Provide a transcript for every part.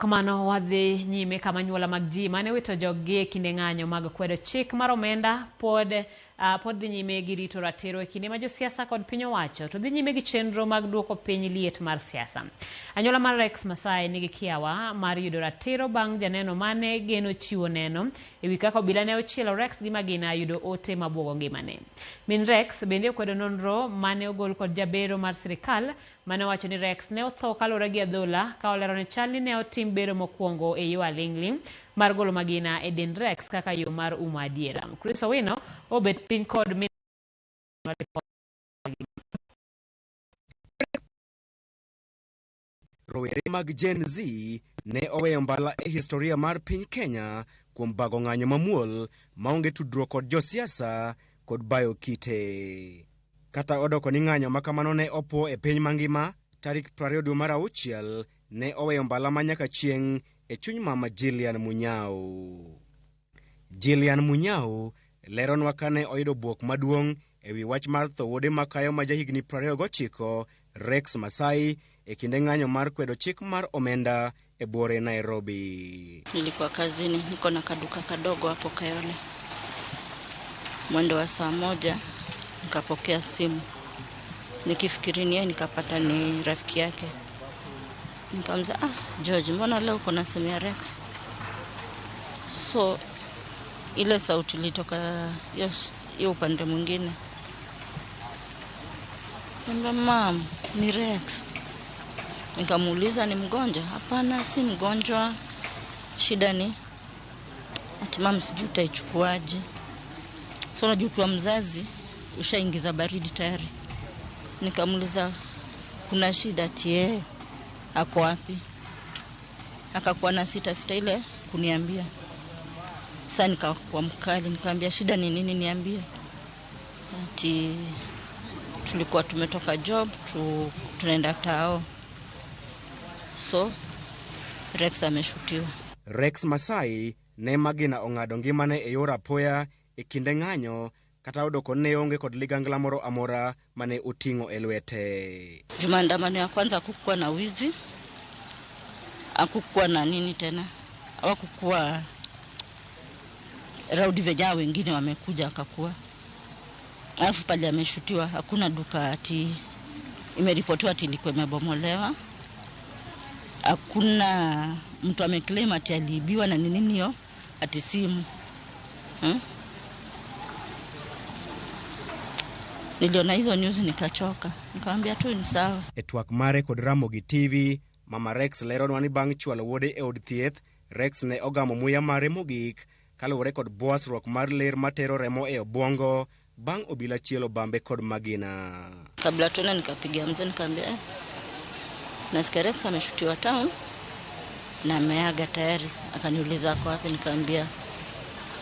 Kamano wadhi nyime kama nyuola mag ji mane wito jogi kinde ng'anyo mag kwedo chik mar omenda pod dhi nyime gi rito ratiro e kinde ma josiasa kod piny owacho to dhi nyime gi chenro mag duoko piny liet mar siasa. Anyuola mar Rex Masai nigi kiawa mar yudo ratiro bang' janeno mane geno chiwo neno ewi kaka obila ne ochielo Rex gi magina yudo ote mabwogo ngimane. Min Rex bende okwedo nonro mane ogol kod jabero mar sirikal mane owacho ni Rex ne otho kaluwore gi adhola ka olero ni chal ni ne otim bero mokwongo e yo aling'ling mar golo magina e dend Rex kaka yo mar umo adiera. Chris Owino obet piny kod min rowere mag Gen Z ne oweyo mbala e historia mar piny Kenya kuom bago ng'anyo mamuol maonge tudruok kod josiasa kod bayo kite. Kata odoko ni ng'anyo makamano ne opo e piny mangima, tarik 20 dwe mar auchiel ne oweyo mbala manyaka chieng' e chuny mama Jillian Munyao. Jillian Munyao leronwa kane oyudo buok maduong' ewi wach mar tho wuode makayo ma jahigni 29 Rex Masai e kinde ng'anyo mar kwedo chik mar omenda e Bwore, Nairobi. Nilikuwa kazini, niko na kaduka kadogo hapo Kayole. Mwendo wa saa 1 nikapokea simu. Nikifikiri ni yeye nikapata ni rafiki yake. Nikamwambia, George, mbona leo uko na simu ya Rex? So ile sauti ilitoka hiyo upande mwingine. Nikamwambia, mam, ni Rex. Nikamuuliza ni mgonjwa? Hapana, si mgonjwa. Shida ni ati mam, sijui utaichukuaje. So unajua ukiwa mzazi ushaingiza baridi tayari. Nikamuuliza kuna shida ati ako wapi? Akakuwa na sita ile kuniambia. Sasa nikakuwa mkali, nikamwambia shida ni nini, niambie. Ati tulikuwa tumetoka job, tunaenda tao. So Rex ameshutiwa. Rex Masai ne magina ong'ado ngimane e yor apoya e kinde ng'anyo, kata odoko ne onge kod ligangla moro amora mane oting'o e lwete. Maandamano ya kwanza hakukuwa na wizi, hakukuwa na nini tena, hakukuwa rowdy vijana wengine wamekuja akakuwa. Alafu pale ameshutiwa, hakuna duka ati imeripotiwa ati ilikuwa imebomolewa. Hakuna mtu ameclaim ati aliibiwa na nini hiyo ati simu. Niliona hizo news nikachoka. Nikamwambia tu ni sawa. E twak mare kod Ramogi TV, mama Rex leronwa ni bang' chwalo wuode e od thieth, Rex ne ogamo muya mare mogik kaluwore kod bwasruok mar ler matero remo e obwongo bang' obila chielo bambe kod magina. Kabla tuone nikapigia mzee nikamwambia nasikia Rex ameshutiwa town na ameaga tayari. Akaniuliza ako wapi, nikamwambia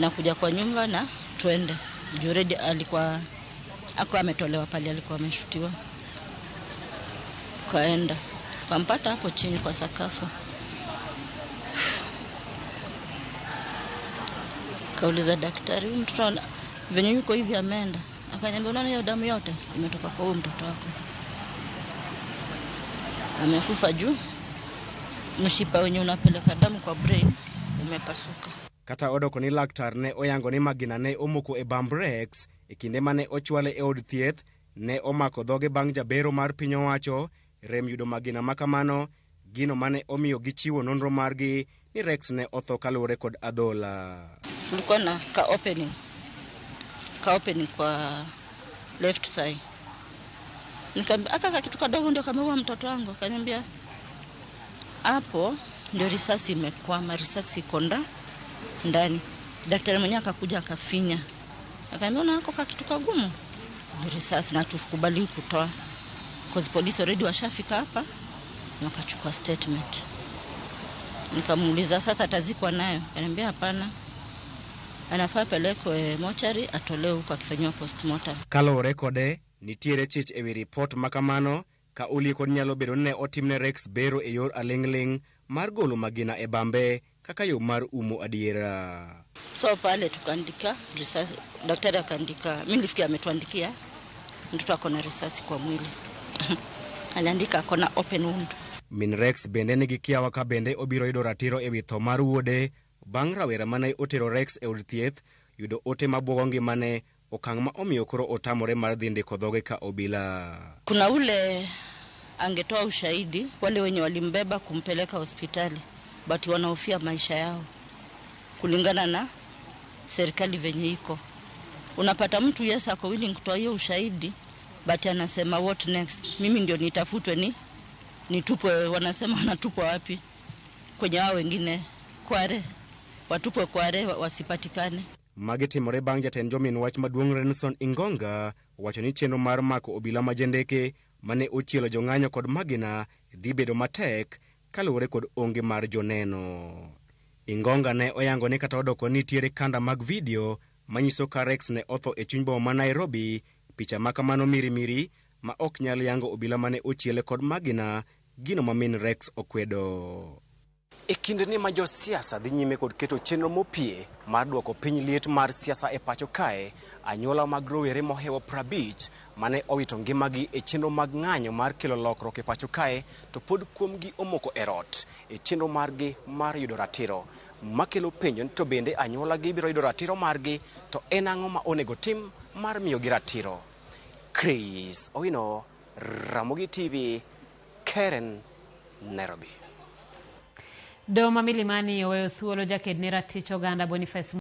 nakuja kwa nyumba na twende. Already alikuwa ametolewa pale alikuwa ameshutiwa. Kaenda kampata hapo chini kwa sakafu. Kauliza daktari, mtoto venye yuko hivi ameenda? Akaniambia unaona hiyo damu yote imetoka kwa huyo mtoto wako. Amekufa juu mshipa wenye unapeleka damu kwa brain umepasuka. Kata odoko ni laktar ne oyango ni magina ne omoko e bamb Rex e kinde mane ochwale e od thieth, ne omako dhoge bang' jabero mar piny owacho rem yudo magina makamano, gino mane omiyo gichiwo nonro margi ni Rex ne otho kaluwore kod adhola. Tulikuwa na ka opening kwa left side. Nikamwambia aka kitu kadogo ndio kameua mtoto wangu. Akaniambia hapo ndio risasi imekwama, risasi konda ndani. Daktari mwenyewe akakuja akafinya. Akaniambia una hako kitu kagumu, ndio risasi na tukubali kutoa. Cause police already washafika hapa na wakachukua statement. Nikamuuliza sasa atazikwa nayo? Akaniambia hapana, anafaa pelekwe mochari atolewe huko akifanywa postmortem. Kalore kode nitiere chich ewi report makamano ka uli kod nyalo bedo ne otimne Rex bero e yor aling'ling mar golo magina e bambe kaka yo mar umo adiera. So pale tukaandika risasi, daktari akaandika, mimi nilifikia ametuandikia mtoto ako na risasi kwa mwili. Aliandika ako na open wound. Min Rex bende nigi kiawa ka bende obiro yudo ratiro e wi tho mar wuode bang' rawera mane otero Rex e od thieth yudo ote mabwogo ngimane, okang' ma omiyo koro otamore mar dhi ndiko dhoge ka obila. Kuna ule angetoa ushahidi wale wenye walimbeba kumpeleka hospitali, but wanahofia maisha yao kulingana na serikali venye iko. Unapata mtu yes ako willing kutoa hiyo ushahidi, but anasema what next? Mimi ndio nitafutwe nitupwe, wanasema wanatupwa wapi? Kwenye wao wengine Kware, watupwe Kware wasipatikane. Magitimore bang' jatend jomin wach maduong' Renson Ingonga wacho ni chenro mar mako obila majendeke mane ochielo jong'anyo kod magina dhi bedo matek kaluwore kod onge mar joneno. Ingonga ne oyango ni kata odoko nitiere kanda mag video manyiso ka Rex ne otho e chuny boma ma Nairobi, picha ma kamano mirimiri ma ok nyal yango obila mane ochiele kod magina, gino ma min Rex okwedo. E kinde ni ma josiasa dhi nyime kod keto chenro mopie mar duoko piny liet mar siasa e pacho kae, anyuola mag rowere mohewo 50 mane owito ngimagi e chenro mag ng'anyo mar kelo lokruok e pacho kae, to pod kuomgi omoko e rot e chenro margi mar yudo ratiro. Makelo penjo ni to bende anyuola gi biro yudo ratiro margi, to en ang'o ma onego tim mar miyo gi ratiro? Chris Owino, Ramogi TV, Karen, Nairobi. Doma Milimani oweyo thuolo jaked ne ratich oganda Boniface